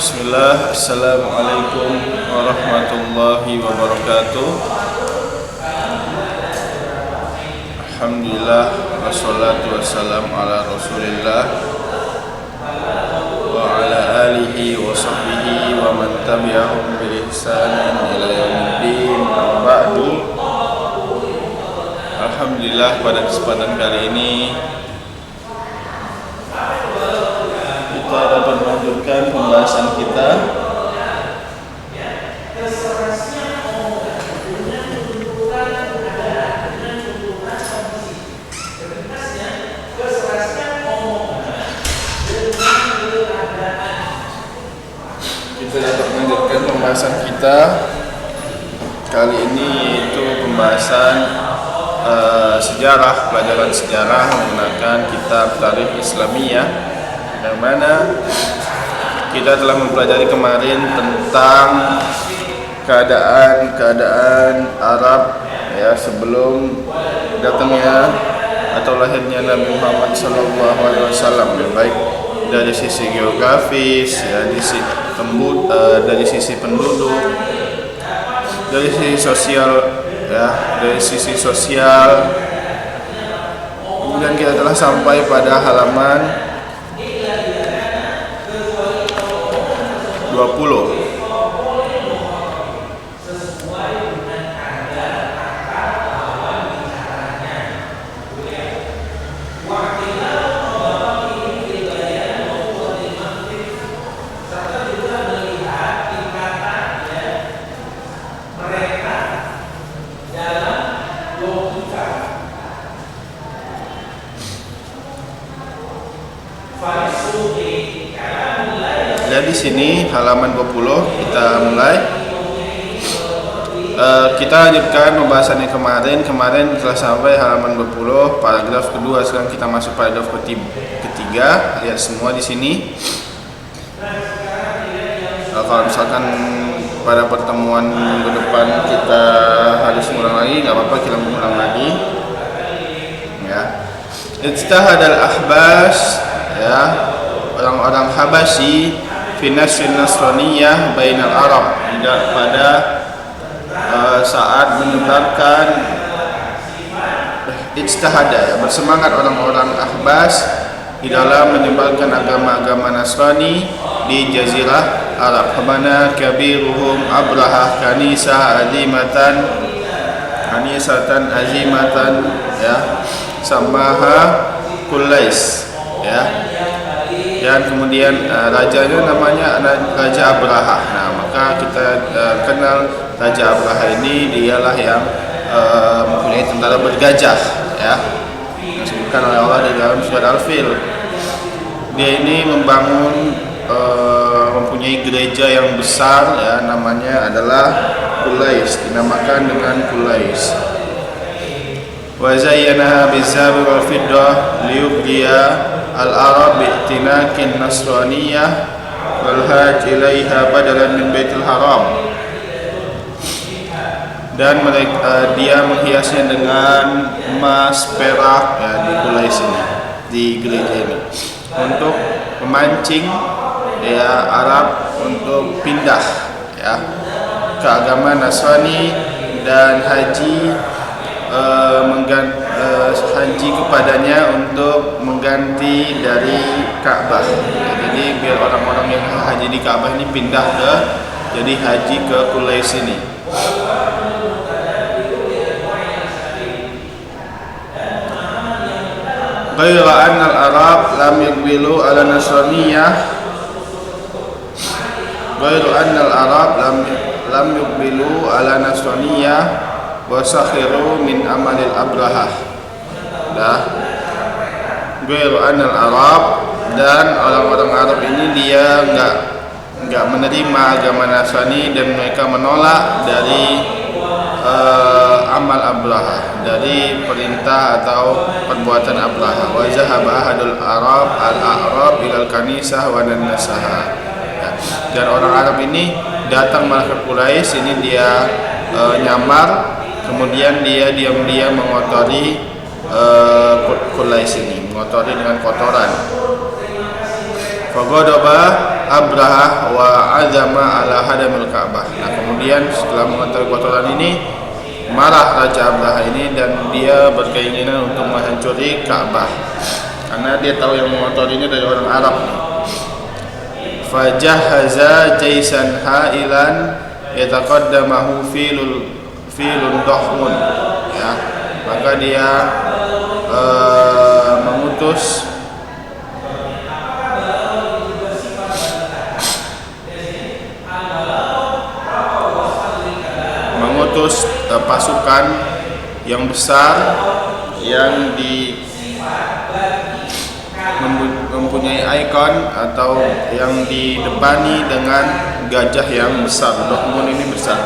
Bismillah, Assalamualaikum warahmatullahi wabarakatuh. Alhamdulillah, wassalatu wassalamu ala rasulillah wa ala alihi wa sahbihi wa man tabi'ahum bi ihsanin ila yaumiddin. Ba'du. Alhamdulillah, pada kesempatan kali ini kita dapat melanjutkan pembahasan kita kali ini, yaitu pembahasan sejarah, pelajaran sejarah menggunakan kitab Tarikh Islamiyah, yang mana kita telah mempelajari kemarin tentang keadaan Arab ya sebelum datangnya atau lahirnya Nabi Muhammad SAW, baik dari sisi geografis ya, dari sisi penduduk, dari sisi sosial ya, kemudian kita telah sampai pada halaman 20. Di sini halaman 20 kita mulai. Kita lanjutkan pembahasannya kemarin telah sampai halaman 20 paragraf kedua. Sekarang kita masuk paragraf ketiga. Lihat semua di sini. Kalau misalkan pada pertemuan minggu depan kita harus ngulang lagi, nggak apa-apa, kita mengulang lagi ya. Ijtahadal ahbas ya, orang-orang Habasyi Finas Nasraniyah bainal Arab, pada saat menyebarkan ijtihada ya, bersemangat orang-orang Ahbas di dalam menyebarkan agama-agama Nasrani di Jazirah Arab. Kemana kabiruhum Abrahah kanisatan azimatan ya, samaha Qulais ya. Dan kemudian rajanya namanya Raja Abraha. Nah, maka kita kenal Raja Abraha ini, dialah yang mempunyai tentara bergajah ya, disebutkan oleh Allah di dalam surat Al-Fil. Dia ini mempunyai gereja yang besar ya, namanya adalah Qulais, dinamakan dengan Qulais. Wa zayyanaha bizzabi wal fiddah liyubdiya al-Arab bi'tinakin nasraniyah wal haj ilaiha badalan min baitul haram. Dan dia menghiasnya dengan emas, perak ya, di Qulais ini, di gereja ini, untuk memancing ya Arab untuk pindah ya ke agama Nasrani dan haji kepadanya untuk mengganti dari Ka'bah. Jadi biar orang-orang yang haji di Ka'bah ini pindah jadi haji ke Qulais ini. Ghayra anna al-Arab lam yuqbilu ala nasraniyah. Ghayra anna al-Arab lam yuqbilu ala nasraniyah wa sakhiru min amalil Abrahah. Ghayru anal Arab, dan orang-orang Arab ini dia enggak menerima agama Nasrani dan mereka menolak dari amal Abraha, dari perintah atau perbuatan Abraha. Wa zahaba ahadul Arab al-A'rab ilal kanisah wa nasaha. Dan orang Arab ini datang ke Qulais ini, dia nyamar, kemudian dia diam-diam mengotori Qulais ini, mengotori dengan kotoran. Faghadaba Abraha wa azama ala hadamil Ka'bah. Nah, kemudian setelah mengetahui kotoran ini, marah Raja Abraha ini dan dia berkeinginan untuk menghancuri Ka'bah karena dia tahu yang mengotorinya dari orang Arab. Fajahaza jaisan hailan yataqaddamahu filun dhahmun, ya, maka dia mengutus pasukan yang besar yang mempunyai ikon atau yang didepani dengan gajah yang besar. Dhahmun ini besar.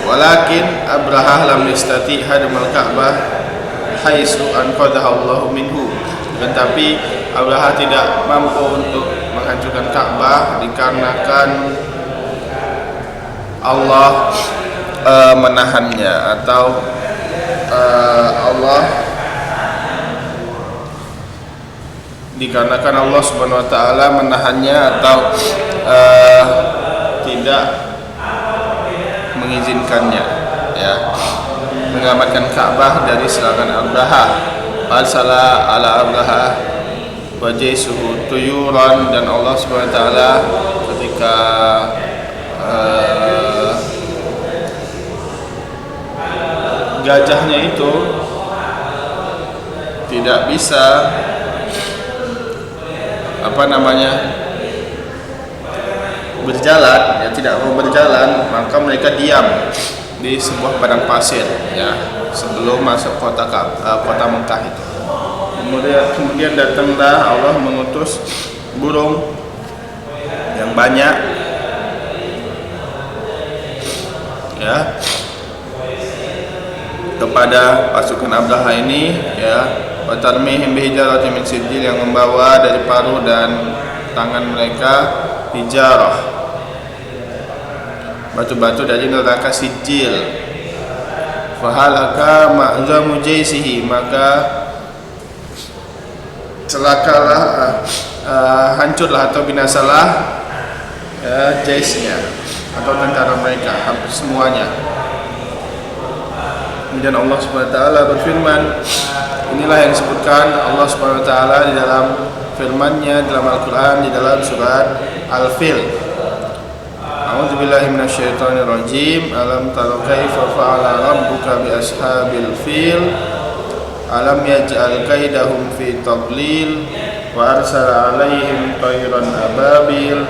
Walakin Abraha lam yastati hadmal Ka'bah haitsu anqadhahu Allah minhu. Tetapi Abraha tidak mampu untuk menghancurkan Ka'bah dikarenakan Allah menahannya, atau dikarenakan Allah Subhanahu wa taala menahannya atau tidak mengizinkannya, ya, mengamankan Ka'bah dari serangan Abraha. Farsala ala Abraha wa jaisuhu tuyuran, dan Allah Subhanahu wa taala ketika gajahnya itu tidak bisa berjalan, ya, tidak mau berjalan, maka mereka diam di sebuah padang pasir, ya, sebelum masuk kota Mekah itu. Kemudian datanglah Allah mengutus burung yang banyak, ya, kepada pasukan Abraha ini, ya, wa tarmihim bihijaratin min sijil, yang membawa dari paruh dan tangan mereka hijarah, batu-batu dari neraka Sijil. Fahalaka ma'zamu jaisihi, maka celakalah, hancurlah atau binasalah jaisnya atau tentara mereka, hampir semuanya. Kemudian Allah Subhanahu wa taala berfirman, inilah yang disebutkan Allah Subhanahu wa taala di dalam firman-Nya dalam Al-Qur'an, di dalam surat Al-Fil. A'udzubillahi minasyaitonir rajim. Alam tara kaifa fa'ala rabbuka bi ashabil fil alam yaj'al kaidahum fi tadlil wa arsala 'alaihim tayran ababil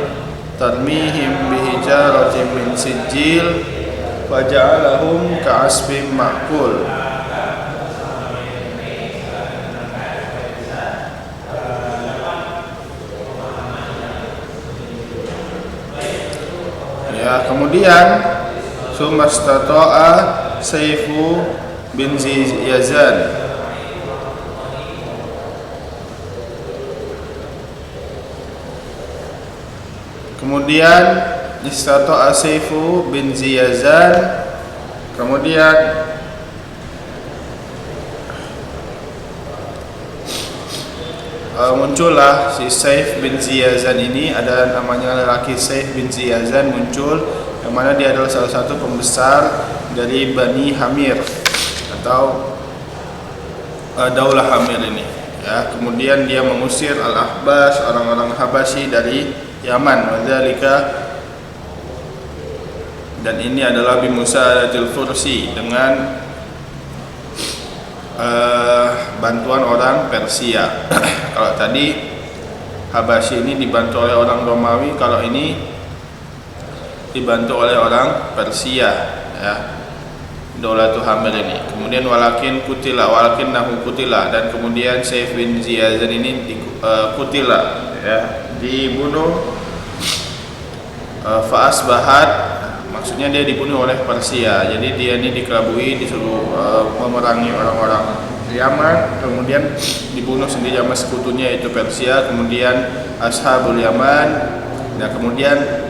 tarmihim bihijaratin min sijil waja'alahum ka'asfin ma'kul. Ya, kemudian sumastata'a Saifu bin Yazan, kemudian istata'a Saifu bin Yazan, kemudian muncullah si Saif bin Yazan ini, ada namanya lelaki Saif bin Yazan muncul, yang mana dia adalah salah satu pembesar dari Bani Hamir atau Daulah Hamir ini, ya. Kemudian dia mengusir Al-Ahbas, orang-orang Habasyi dari Yaman, wadzalika, dan ini adalah bimusa'adatil Fursi, dengan bantuan orang Persia. Kalau tadi Habasyi ini dibantu oleh orang Romawi, kalau ini dibantu oleh orang Persia, ya, Daulatul Hamir ini. Kemudian walakin nahu kutila, dan kemudian Saif bin Yazan ini kutila, ya, dibunuh. Faasbahat, maksudnya dia dibunuh oleh Persia. Jadi dia ini dikelabui, disuruh memerangi orang-orang Yaman, kemudian dibunuh sendiri sama sekutunya yaitu Persia, kemudian Ashabul Yaman. Nah, kemudian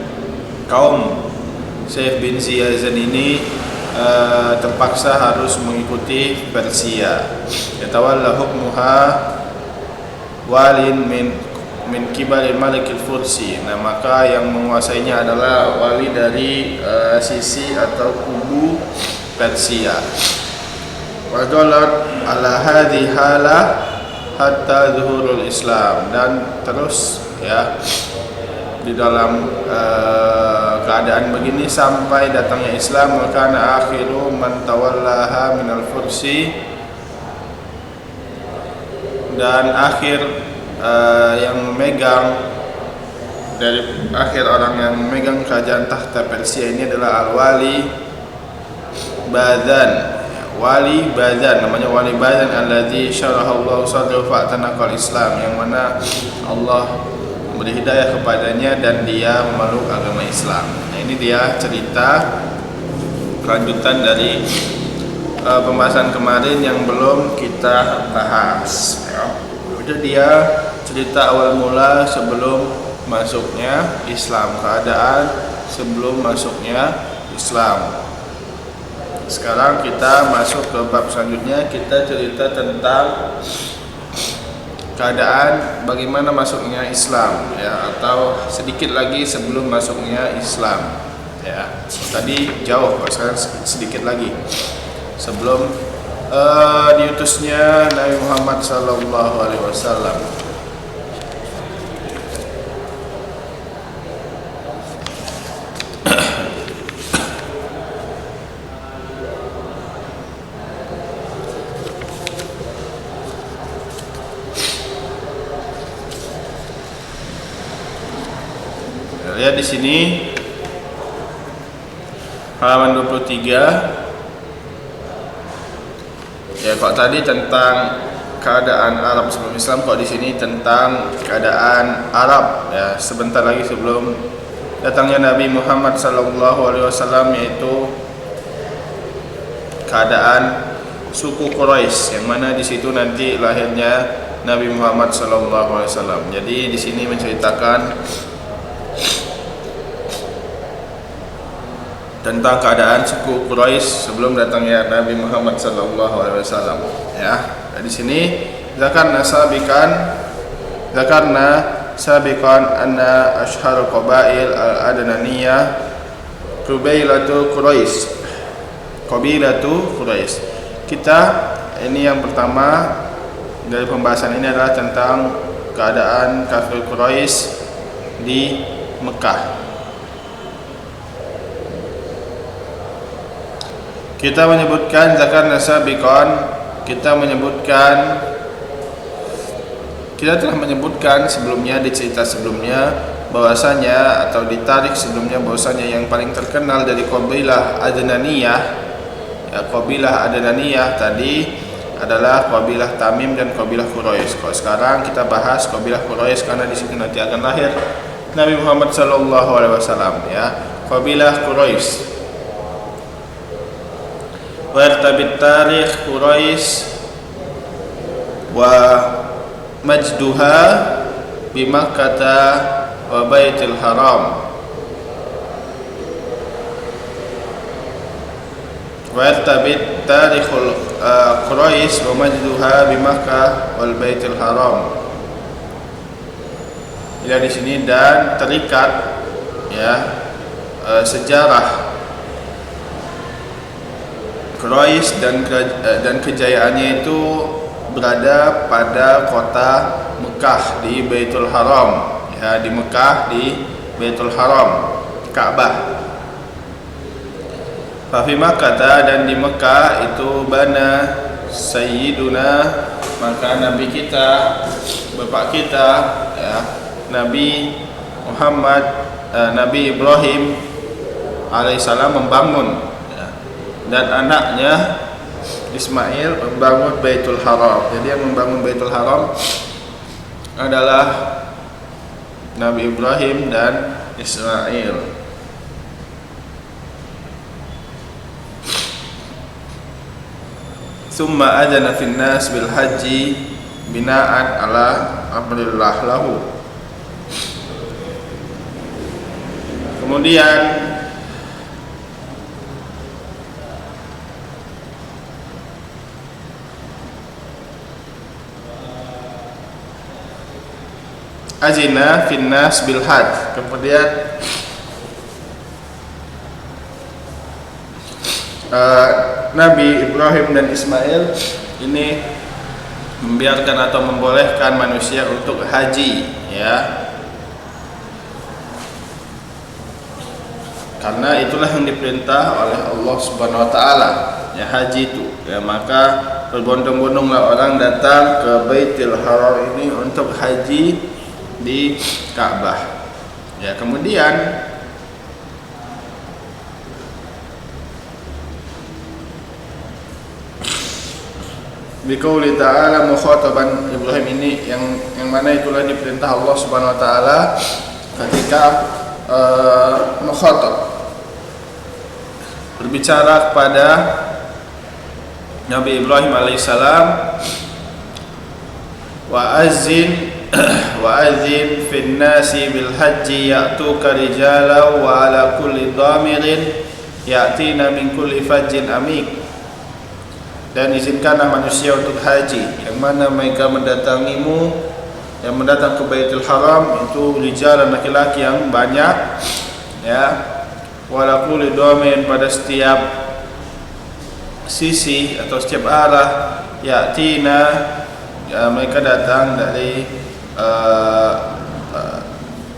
kaum Saif bin Yazan ini terpaksa harus mengikuti Persia. Yatawalla hukmuha walin min kibali malikil fursi. Nah, maka yang menguasainya adalah wali dari sisi atau kubu Persia. Wa dalat ala hadhi halah hatta zuhurul Islam, dan terus ya di dalam keadaan begini sampai datangnya Islam. Maka akhiru man tawallaha minal fursi, dan akhir yang memegang dari akhir orang yang memegang kerajaan tahta Persia ini adalah al-wali Badan. Wali Badan, namanya wali Badan, alladzi syarahallahu sadrahu fa'tanaqal Islam, yang mana Allah memberi hidayah kepadanya dan dia memeluk agama Islam. Nah, ini dia cerita kelanjutan dari pembahasan kemarin yang belum kita bahas ya. Itu dia cerita awal mula sebelum masuknya Islam, keadaan sebelum masuknya Islam. Sekarang kita masuk ke bab selanjutnya, kita cerita tentang keadaan bagaimana masuknya Islam ya, atau sedikit lagi sebelum masuknya Islam ya. Tadi jauh, sekarang sedikit lagi sebelum diutusnya Nabi Muhammad SAW. Lihat di sini halaman 23. Ya, kok tadi tentang keadaan Arab sebelum Islam, kok di sini tentang keadaan Arab ya, sebentar lagi sebelum datangnya Nabi Muhammad SAW, yaitu keadaan suku Quraisy, yang mana di situ nanti lahirnya Nabi Muhammad SAW. Jadi di sini menceritakan tentang keadaan suku Quraisy sebelum datangnya Nabi Muhammad SAW ya. Di sini zakarna sabiqan anna ashharul qabail al-adnaniyah qabilatu Quraisy. Kita ini yang pertama dari pembahasan ini adalah tentang keadaan kafir Quraisy di Mekah. Kita menyebutkan zakarna sabiqan, kita telah menyebutkan sebelumnya, di cerita sebelumnya bahwasanya, atau di tarikh sebelumnya bahwasanya yang paling terkenal dari qabilah Adnaniyah ya, qabilah Adnaniyah tadi adalah qabilah Tamim dan qabilah Quraisy. Kalau sekarang kita bahas qabilah Quraisy karena di situ nanti akan lahir Nabi Muhammad SAW ya. Qabilah Quraisy. Wa yartabit tarikh Quraisy wa majduha bi Makkah wa Baitul Haram. Wa yartabit tarikhul Quraisy wa majduha bi Makkah wal Baitul Haram. Ya, di sini dan terikat ya sejarah Quraisy dan kejayaannya itu berada pada kota Mekah di Baitul Haram ya, di Mekah di Baitul Haram, Ka'bah. Fa fi Makkah, dan di Mekah itu bana sayyiduna, maka nabi kita, bapak kita ya, Nabi Muhammad, Nabi Ibrahim alaihissalam membangun ya, dan anaknya Ismail membangun Baitul Haram. Jadi yang membangun Baitul Haram adalah Nabi Ibrahim dan Ismail. Summa adana fin nas bil haji binaan ala amrillah lahu. azina finnas bil hajj. Kemudian Nabi Ibrahim dan Ismail ini membiarkan atau membolehkan manusia untuk haji, ya. Karena itulah yang diperintah oleh Allah Subhanahu wa taala, ya, haji itu. Ya, maka berbondong-bondonglah orang datang ke Baitul Haram ini untuk haji di Ka'bah. Ya, kemudian biqauli ta'ala mukhataban Ibrahim ini yang mana itulah diperintah Allah Subhanahu wa taala ketika mukhatab, berbicara kepada Nabi Ibrahim alaihissalam, wa azin fin nasi bil haji ya'tuka rijala wa ala kulli dhamirin ya'tina min kulli fajjin amik. Dan izinkanlah manusia untuk haji, yang mana mereka mendatangimu, yang mendatang ke Baitul Haram itu rijalan, laki-laki yang banyak, ya, wala kulli dhamin, pada setiap sisi atau setiap arah, ya'tina, ya, mereka datang dari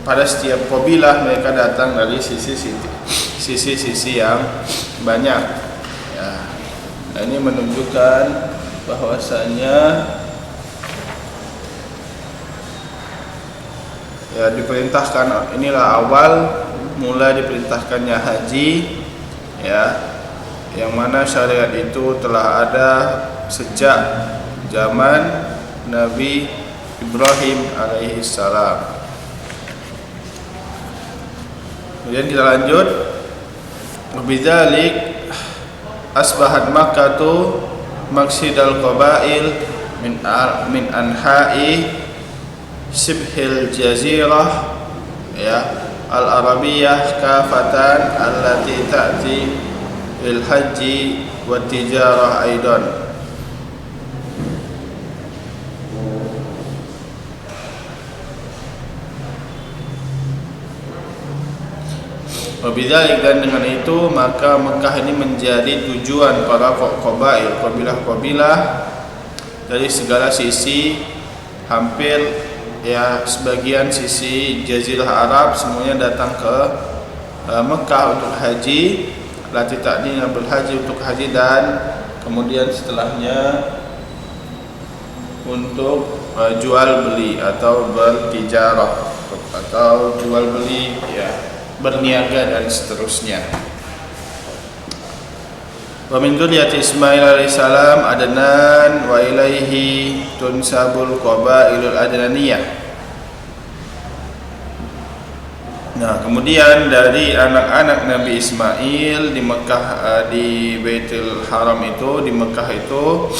pada setiap kabilah mereka datang dari sisi-sisi yang banyak, ya. Nah, ini menunjukkan bahwasanya ya diperintahkan, inilah awal mula diperintahkannya haji, ya, yang mana syariat itu telah ada sejak zaman Nabi Ibrahim alaihissalam. Kemudian kita lanjut, bidzalik asbahat Makkatu maqsidal qabail min anha'i sibhil jazirah, ya, al-arabiyyah kafatan allati ta'ti bil haji wa tijarah aidan. Wabidzalik, dan dengan itu maka Mekah ini menjadi tujuan para qabail, kabilah-kabilah dari segala sisi, hampir, ya, sebagian sisi Jazirah Arab semuanya datang ke Mekah untuk haji, lati ta'dina bil haji, untuk haji, dan kemudian setelahnya untuk jual beli atau bertijarah atau jual beli, ya, berniaga dan seterusnya. Wa min dzurriyyati Ismail alaihissalam Adnan wa ilaihi tunsabul qabailul adnaniyah. Nah, kemudian dari anak-anak Nabi Ismail di Mekah, di Baitul Haram itu, di Mekah itu,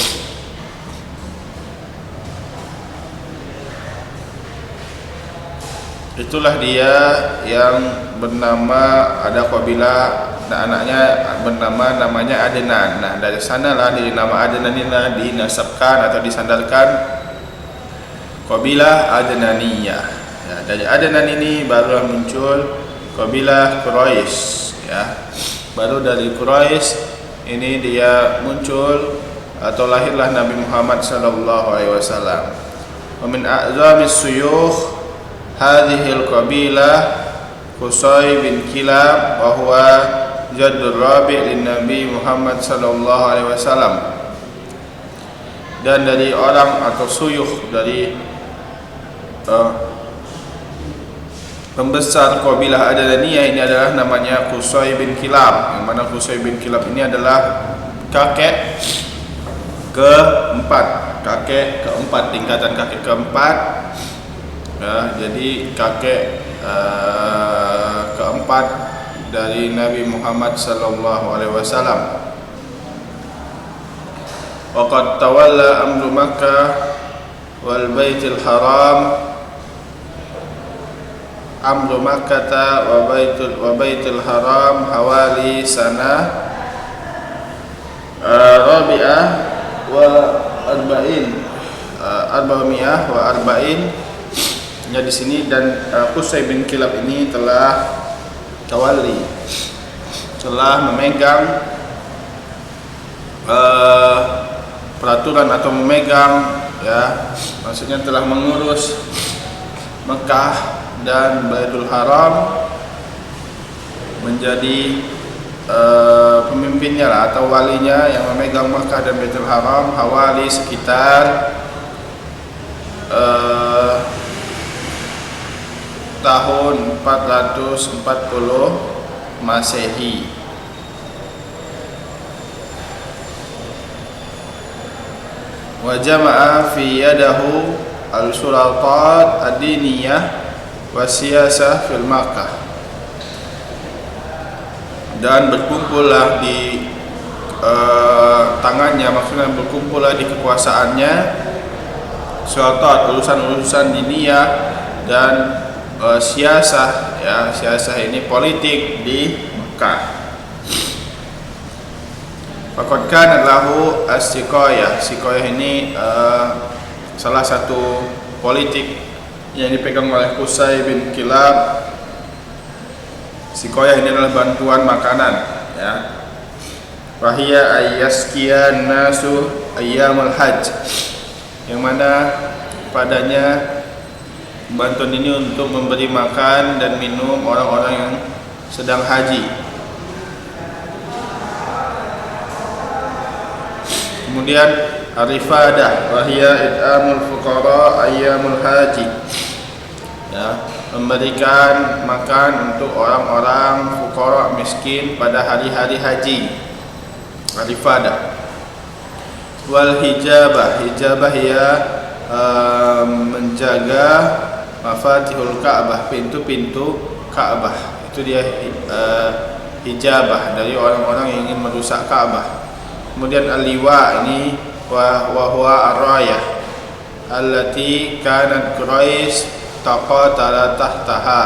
itulah dia yang bernama, ada kabilah, nah, anaknya namanya Adnan. Nah, dari sanalah dari nama Adnan inilah dinasabkan atau disandarkan kabilah Adnaniyah. Ya, dari Adnan ini barulah muncul kabilah Quraisy, ya. Baru dari Quraisy ini dia muncul atau lahirlah Nabi Muhammad sallallahu alaihi wasallam. Wa min a'zamis suyukh hadhil qabilah Qusay bin Kilab wa huwa jaddur rabi' lin Nabi Muhammad sallallahu alaihi wasallam. Dan dari orang atau suyuh dari pembesar kabilah Adnaniyah ini adalah namanya Qusay bin Kilab, yang mana Qusay bin Kilab ini adalah kakek keempat, tingkatan kakek keempat, ya, jadi kakek keempat dari Nabi Muhammad sallallahu alaihi wasallam. Wa qad tawalla amru Makkah wal Baitul Haram, amru Makkah wa Baitul Haram hawali sana rabi'ah wa arba'in 440 Ya di sini dan Qusay bin Kilab ini telah tawalli, telah memegang peraturan atau memegang, ya, maksudnya telah mengurus Mekah dan Baitul Haram, menjadi pemimpinnya lah atau walinya yang memegang Mekah dan Baitul Haram hawali sekitar tahun 440 Masehi. Wa jama'a fi yadahu al-sultat ad-diniyah wa siyasah fil Makkah, dan berkumpullah di tangannya, maksudnya berkumpullah di kekuasaannya sultat, urusan-urusan diniyah dan siasah, ya, siasah ini politik di Mekah. Faqad kana lahu as-siqayah. Siqayah ini salah satu politik yang dipegang oleh Qusay bin Kilab. Siqayah ini adalah bantuan makanan, ya. Fahiya ayyaskiyan nasu ayyamul hajj, yang mana padanya bantuan ini untuk memberi makan dan minum orang-orang yang sedang haji. Kemudian arifadah wahiya it'amul fuqara ayyamul haji, ya, memberikan makan untuk orang-orang fuqara miskin pada hari-hari haji. Arifadah. Wal hijabah, hijabah ya menjaga mafatihul Ka'bah, pintu-pintu Ka'bah. Itu dia hijabah dari orang-orang yang ingin merusak Ka'bah. Kemudian al-liwa ini wa huwa ar-rayah allati kanat Quraisy taqatala tahtaha.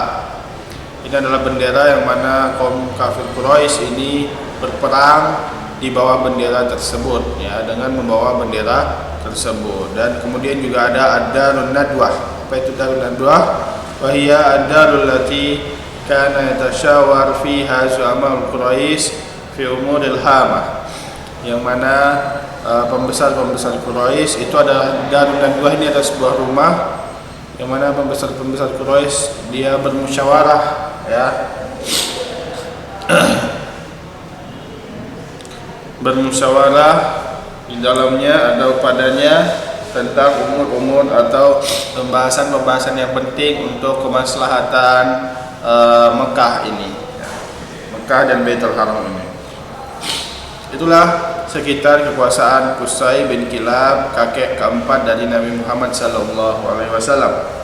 Ini adalah bendera yang mana kaum kafir Quraisy ini berperang di bawah bendera tersebut, ya, dengan membawa bendera tersebut. Dan kemudian juga ada ad-darun nadwah. Apa itu darun nadwah? Wa hiya ad-darul lati kana yatashawar fiha zu'ama Quraisy fi umuril hamah, yang mana pembesar-pembesar Quraisy itu ada darun nadwah. Ini adalah sebuah rumah yang mana pembesar-pembesar Quraisy dia bermusyawarah, ya, bermusyawarah, di dalamnya ada padanya tentang umur-umur atau pembahasan-pembahasan yang penting untuk kemaslahatan Mekah ini, Mekah dan Baitul Haram ini. Itulah sekitar kekuasaan Qusay bin Kilab, kakek keempat dari Nabi Muhammad sallallahu alaihi wasallam.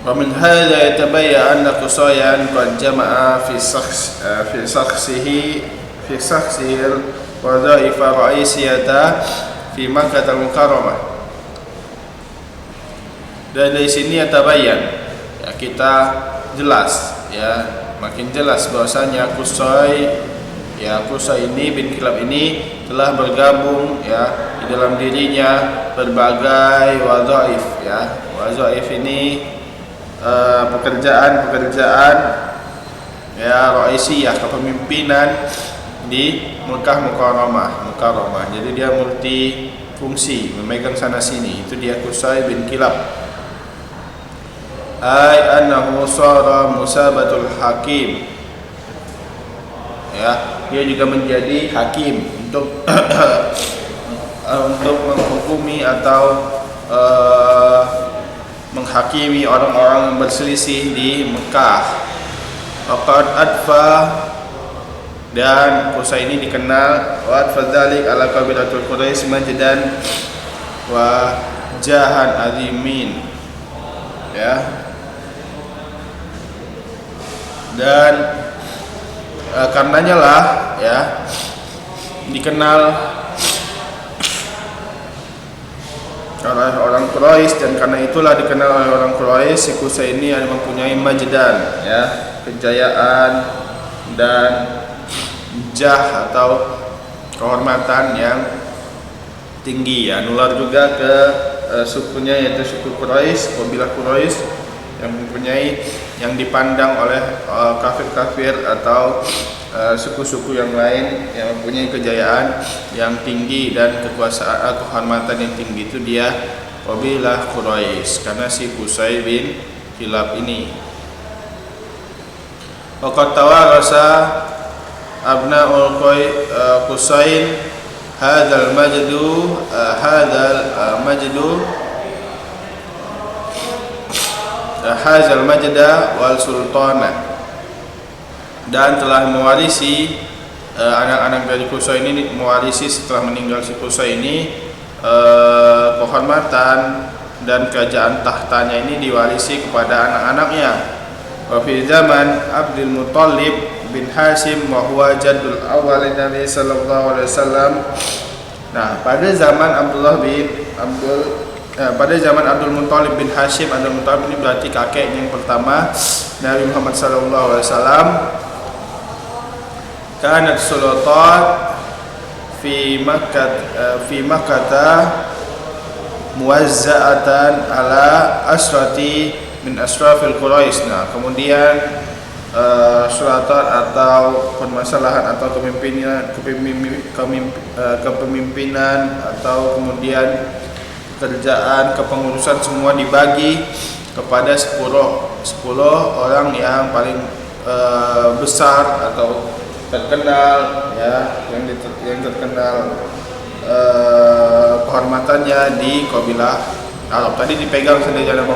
ومن هذا يتبين أن قصيا قد جمع في شخصه الوظائف الرئيسية في مكة المكرمة. Dan dari sini yatabayan, ya, kita jelas, ya, makin jelas bahwasanya Qusay ini bin Kilab ini telah bergabung, ya, di dalam dirinya berbagai wadhaif, ya. Wadhaif ini pekerjaan-pekerjaan, ya, raisiyah, kepemimpinan di Mekah Mukarramah. Jadi dia multi fungsi, memegang sana sini. Itu dia Qusay bin Kilab. Ai annahu sara musabatul hakim, ya, dia juga menjadi hakim untuk untuk menghukumi atau menghakimi orang-orang yang berselisih di Mekah. Waqad adfa, dan Qusay ini dikenal wa adfa dzalik ala qabilatul Quraisy majdan wa jahan azimin, ya, dan karenanya lah, oleh orang Quraisy, dan karena itulah dikenal oleh orang Quraisy si Qusay ini mempunyai majdan, ya, kejayaan dan jah atau kehormatan yang tinggi, ya. Nular juga ke sukunya, yaitu suku Quraisy, kabilah Quraisy yang mempunyai, yang dipandang oleh kafir-kafir atau suku-suku yang lain yang mempunyai kejayaan yang tinggi dan kekuasaan, kehormatan yang tinggi, itu dia kabilah Quraisy karena si Qusay bin Kilab ini. Waqad tawarasa abna'ul Qusay hadzal majdu hazal majda wal sultana, dan telah mewarisi anak-anak dari Qusay ini, mewarisi setelah meninggal si Qusay ini kehormatan dan kerajaan tahtanya ini diwarisi kepada anak-anaknya. Wa fi zaman Abdul Muthalib bin Hashim wa huwa jaddul awwal Nabi sallallahu alaihi wasallam. Nah, pada zaman Abdul Muthalib bin Hashim, Abdul Muthalib ini berarti kakek yang pertama Nabi Muhammad sallallahu alaihi wasallam. Kanat sultan fi Makkah muwazza'atan ala asrati min asrafil Quraisy. Nah, kemudian sultan atau permasalahan atau kepemimpinan atau kemudian pekerjaan kepengurusan semua dibagi kepada 10 orang yang paling besar atau terkenal, ya, yang terkenal kehormatannya di kabilah Arab. Tadi dipegang sendiri oleh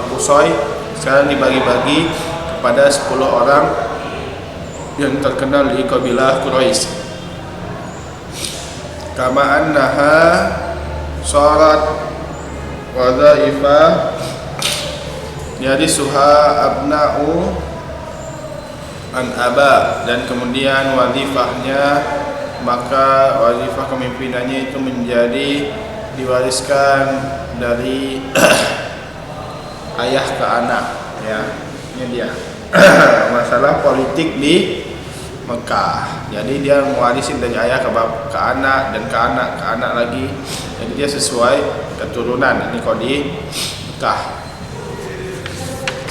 Qusay, sekarang dibagi-bagi kepada 10 orang yang terkenal di kabilah Quraisy. Kama annaha syarat wadhaifah yarisuha abna'u an aba, dan kemudian wadifahnya, maka wadifah kemimpinannya itu menjadi diwariskan dari ayah ke anak, ya. Ini dia masalah politik di Mekah. Jadi dia mewarisin dari ayah ke anak dan ke anak lagi. Jadi dia sesuai keturunan. Ini kalau di Mekah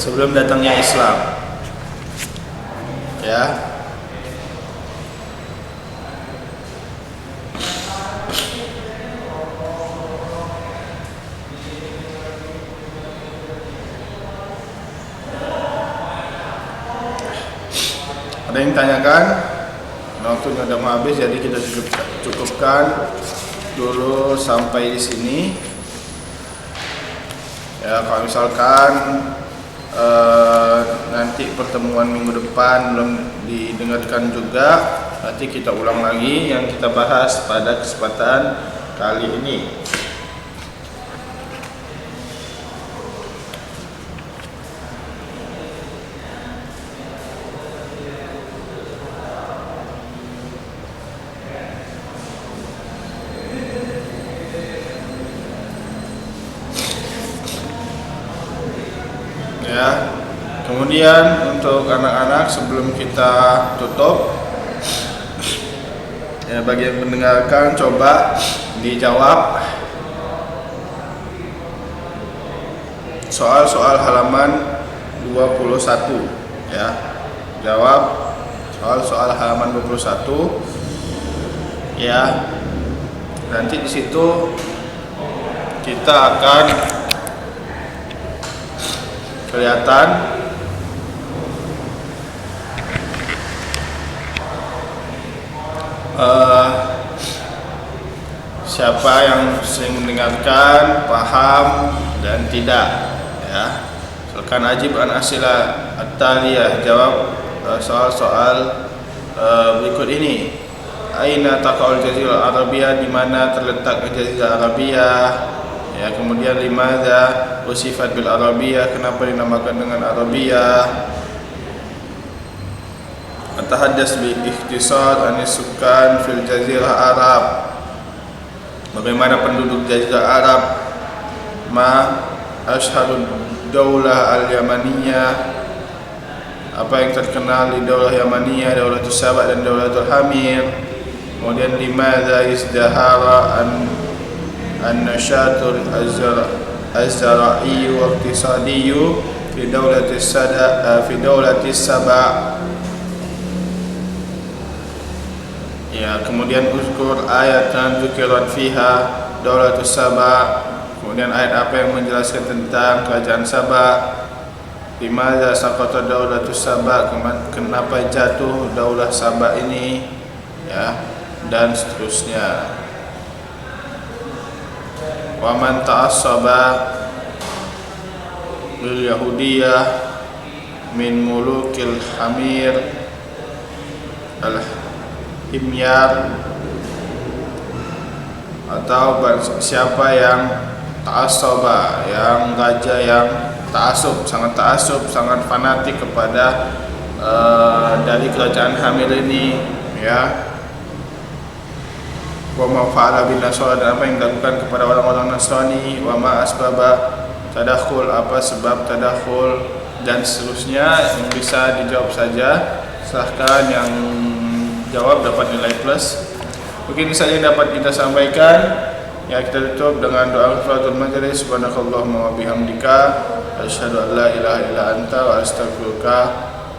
sebelum datangnya Islam, ya. Ada yang tanyakan? Waktunya udah mau habis, jadi kita cukupkan dulu sampai di sini. Ya, kalau misalkan nanti pertemuan minggu depan belum didengarkan juga, nanti kita ulang lagi yang kita bahas pada kesempatan kali ini. Ya, kemudian untuk anak-anak sebelum kita tutup, ya, bagi yang mendengarkan coba dijawab soal-soal halaman 21, ya. Jawab soal-soal halaman 21, ya. Nanti di situ kita akan kelihatan siapa yang sering mendengarkan, paham dan tidak, ya. Silakan ajib an asila at-taliyah, jawab soal-soal berikut ini. Aina taqa'ul jazirah Arabiyah, di mana terletak jazirah Arabiyah, ya. Kemudian limadza usifat bil Arabiyah, kenapa dinamakan dengan Arabiyah. Atahaddas bi ikhtisar anis sukan fil jazirah Arab, bagaimana penduduk jazirah Arab ma asyharud daulah al-yamaniyah, apa yang terkenal di daulah Yamaniyah, Daulatus Saba dan Daulatul Hamir. Kemudian limadza izdahara an-nashatul az-zara'i wa iqtisadi fi daulatis Saba. Ya, kemudian uzkur ayatan dzukirat fiha Daulatus Saba. Kemudian ayat apa yang menjelaskan tentang kerajaan Saba. Limadza saqata Daulatus Saba, kenapa jatuh daulah Saba ini, ya, dan seterusnya. Wa man ta'assaba lil yahudiyah min mulukil hamir al-himyar, atau siapa yang ta'assaba, yang raja yang sangat ta'assub, sangat fanatik kepada dari kerajaan Hamir ini, ya. Wa ma fa'ala bin Nasara, dan apa yang dilakukan kepada orang-orang Nasrani. Wa ma asbaba tadakhul, apa sebab tadakhul, dan seterusnya. Yang bisa dijawab saja, silahkan yang jawab dapat nilai plus. Mungkin saja yang dapat kita sampaikan. Ya, kita tutup dengan doa kifaratul majelis. Subhanakallahumma wa bihamdika asyhadu an la ilaha illa anta wa astaghfiruka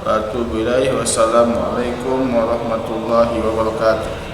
wa atubu ilaih. Wassalamualaikum warahmatullahi wabarakatuh.